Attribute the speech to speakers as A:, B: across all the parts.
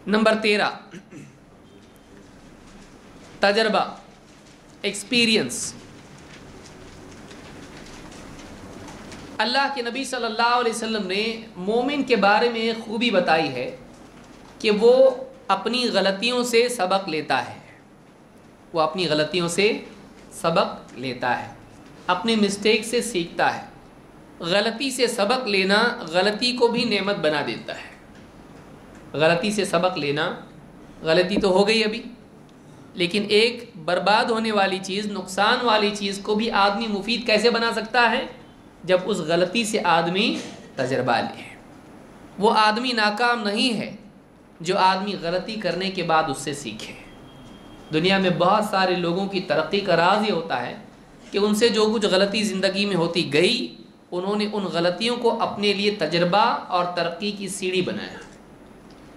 A: Number 13, तजर्बा, experience. अल्लाह के नबी सल्लल्लाहु अलैहि वसल्लम ने मोमिन के बारे में एक खूबी बताई है कि वो अपनी गलतियों से सबक लेता है। वो अपनी गलतियों से सबक लेता है, अपनी मिस्टेक से सीखता है। गलती से सबक लेना गलती को भी नेमत बना देता है। गलती से सबक लेना, गलती तो हो गई अभी, लेकिन एक बर्बाद होने वाली चीज़, नुकसान वाली चीज़ को भी आदमी मुफीद कैसे बना सकता है? जब उस गलती से आदमी तजर्बा ले। वो आदमी नाकाम नहीं है जो आदमी गलती करने के बाद उससे सीखे। दुनिया में बहुत सारे लोगों की तरक्की का राज ये होता है कि उनसे जो कुछ गलती ज़िंदगी में होती गई, उन्होंने उन गलतियों को अपने लिए तजर्बा और तरक्की की सीढ़ी बनाया।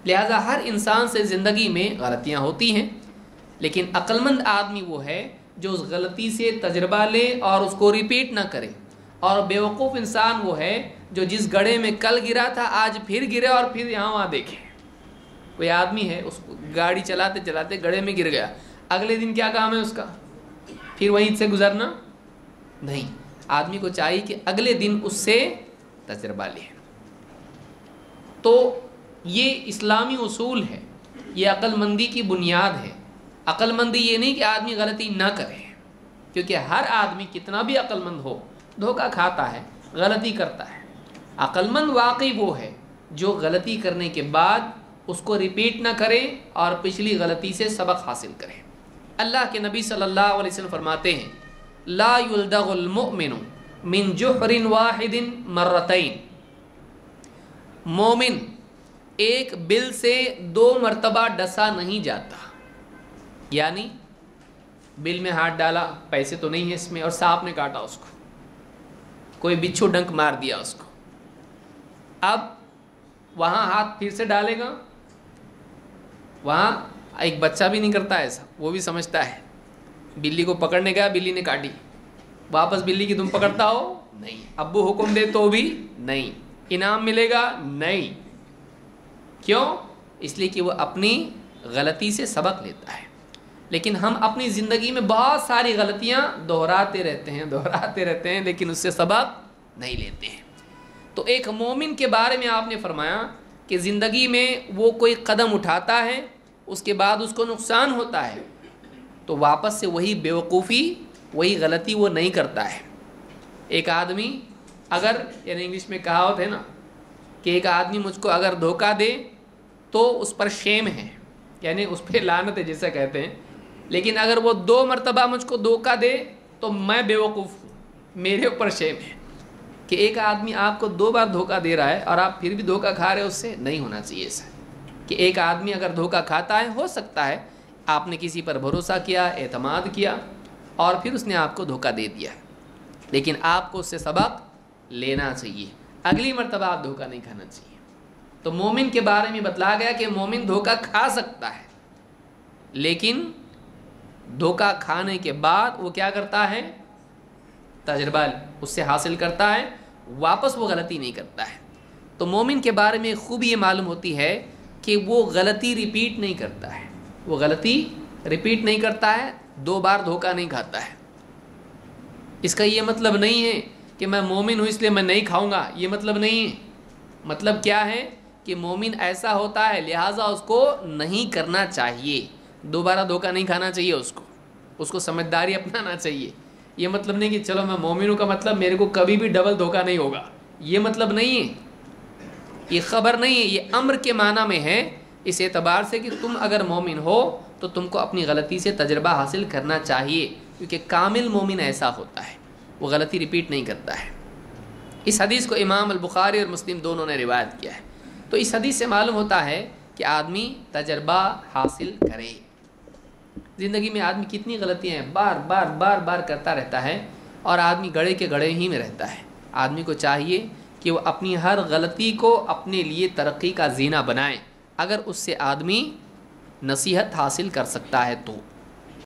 A: लिहाजा हर इंसान से ज़िंदगी में गलतियाँ होती हैं, लेकिन अक्लमंद आदमी वो है जो उस गलती से तजर्बा ले और उसको रिपीट ना करे। और बेवकूफ़ इंसान वो है जो जिस गड्ढे में कल गिरा था आज फिर गिरे और फिर यहाँ वहाँ देखे। कोई आदमी है, उसको गाड़ी चलाते चलाते गड्ढे में गिर गया, अगले दिन क्या काम है उसका? फिर वहीं से गुजरना? नहीं, आदमी को चाहिए कि अगले दिन उससे तजर्बा ले। तो ये इस्लामी उसूल है, ये अक्लमंदी की बुनियाद है। अक्लमंदी ये नहीं कि आदमी गलती ना करे, क्योंकि हर आदमी कितना भी अक्लमंद हो धोखा खाता है, गलती करता है। अक्लमंद वाकई वो है जो गलती करने के बाद उसको रिपीट ना करे और पिछली गलती से सबक हासिल करे। अल्लाह के नबी सल्लल्लाहु अलैहि वसल्लम फरमाते हैं, ला युल्दगुल मुअमिनु मिन जुहरिन वाहिदिन मर्रतैन। मोमिन एक बिल से 2 मरतबा डसा नहीं जाता। यानी बिल में हाथ डाला, पैसे तो नहीं है इसमें, और सांप ने काटा उसको, कोई बिच्छू डंक मार दिया उसको। अब वहाँ हाथ फिर से डालेगा? वहाँ एक बच्चा भी नहीं करता ऐसा, वो भी समझता है बिल्ली को पकड़ने गया, बिल्ली ने काटी, वापस बिल्ली की तुम पकड़ता हो? नहीं। अब्बू हुक्म दे तो भी नहीं। इनाम मिलेगा? नहीं। क्यों? इसलिए कि वो अपनी गलती से सबक लेता है। लेकिन हम अपनी ज़िंदगी में बहुत सारी गलतियाँ दोहराते रहते हैं, लेकिन उससे सबक नहीं लेते हैं। तो एक मोमिन के बारे में आपने फरमाया कि ज़िंदगी में वो कोई कदम उठाता है, उसके बाद उसको नुकसान होता है, तो वापस से वही बेवकूफ़ी, वही गलती वो नहीं करता है। एक आदमी अगर, यानी इंग्लिश में कहावत है ना कि एक आदमी मुझको अगर धोखा दे तो उस पर शेम है, यानी उस पर लानत है जैसा कहते हैं। लेकिन अगर वो 2 मरतबा मुझको धोखा दे तो मैं बेवकूफ़ हूँ, मेरे ऊपर शेम है। कि एक आदमी आपको 2 बार धोखा दे रहा है और आप फिर भी धोखा खा रहे हो, उससे नहीं होना चाहिए ऐसा। कि एक आदमी अगर धोखा खाता है, हो सकता है आपने किसी पर भरोसा किया, एतमाद किया और फिर उसने आपको धोखा दे दिया, लेकिन आपको उससे सबक लेना चाहिए, अगली मरतबा आप धोखा नहीं खाना चाहिए। तो मोमिन के बारे में बतलाया गया कि मोमिन धोखा खा सकता है, लेकिन धोखा खाने के बाद वो क्या करता है? तजर्बा उससे हासिल करता है, वापस वो गलती नहीं करता है। तो मोमिन के बारे में खूबी ये मालूम होती है कि वो गलती रिपीट नहीं करता है, वो गलती रिपीट नहीं करता है, 2 बार धोखा नहीं खाता है। इसका ये मतलब नहीं है कि मैं मोमिन हूँ इसलिए मैं नहीं खाऊंगा, ये मतलब नहीं है। मतलब क्या है कि मोमिन ऐसा होता है, लिहाजा उसको नहीं करना चाहिए, दोबारा धोखा नहीं खाना चाहिए, उसको समझदारी अपनाना चाहिए। ये मतलब नहीं कि चलो मैं मोमिन हूँ का मतलब मेरे को कभी भी डबल धोखा नहीं होगा, ये मतलब नहीं है, ये खबर नहीं है, ये अम्र के माना में है। इस एतबार से कि तुम अगर मोमिन हो तो तुमको अपनी गलती से तजर्बा हासिल करना चाहिए, क्योंकि कामिल मोमिन ऐसा होता है, वो गलती रिपीट नहीं करता है। इस हदीस को इमाम अल बुखारी और मुस्लिम दोनों ने रिवायत किया है। तो इस हदीस से मालूम होता है कि आदमी तजर्बा हासिल करे। ज़िंदगी में आदमी कितनी गलतियाँ हैं, बार बार करता रहता है और आदमी गड़े के गड़े ही में रहता है। आदमी को चाहिए कि वो अपनी हर गलती को अपने लिए तरक्की का जीना बनाए, अगर उससे आदमी नसीहत हासिल कर सकता है तो।